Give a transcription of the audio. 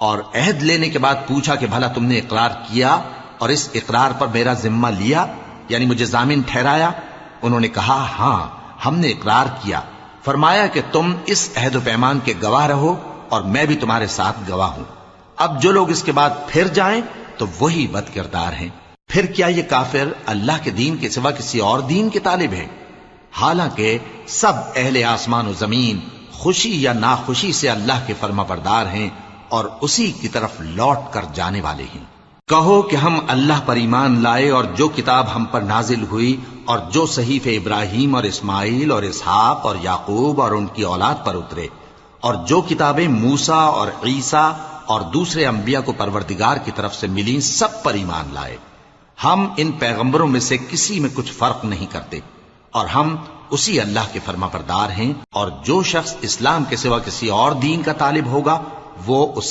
اور عہد لینے کے بعد پوچھا کہ بھلا تم نے اقرار کیا اور اس اقرار پر میرا ذمہ لیا، یعنی مجھے ضامن ٹھہرایا؟ انہوں نے کہا ہاں ہم نے اقرار کیا۔ فرمایا کہ تم اس عہد و پیمان کے گواہ رہو اور میں بھی تمہارے ساتھ گواہ ہوں۔ اب جو لوگ اس کے بعد پھر جائیں تو وہی بد کردار ہیں۔ پھر کیا یہ کافر اللہ کے دین کے سوا کسی اور دین کے طالب ہیں؟ حالانکہ سب اہل آسمان و زمین خوشی یا ناخوشی سے اللہ کے فرما بردار ہیں اور اسی کی طرف لوٹ کر جانے والے ہیں۔ کہو کہ ہم اللہ پر ایمان لائے اور جو کتاب ہم پر نازل ہوئی اور جو صحیفے ابراہیم اور اسماعیل اور اسحاق اور یعقوب اور ان کی اولاد پر اترے، اور جو کتابیں موسیٰ اور عیسیٰ اور دوسرے انبیاء کو پروردگار کی طرف سے ملیں، سب پر ایمان لائے۔ ہم ان پیغمبروں میں سے کسی میں کچھ فرق نہیں کرتے، اور ہم اسی اللہ کے فرما بردار ہیں، اور جو شخص اسلام کے سوا کسی اور دین کا طالب ہوگا وہ اس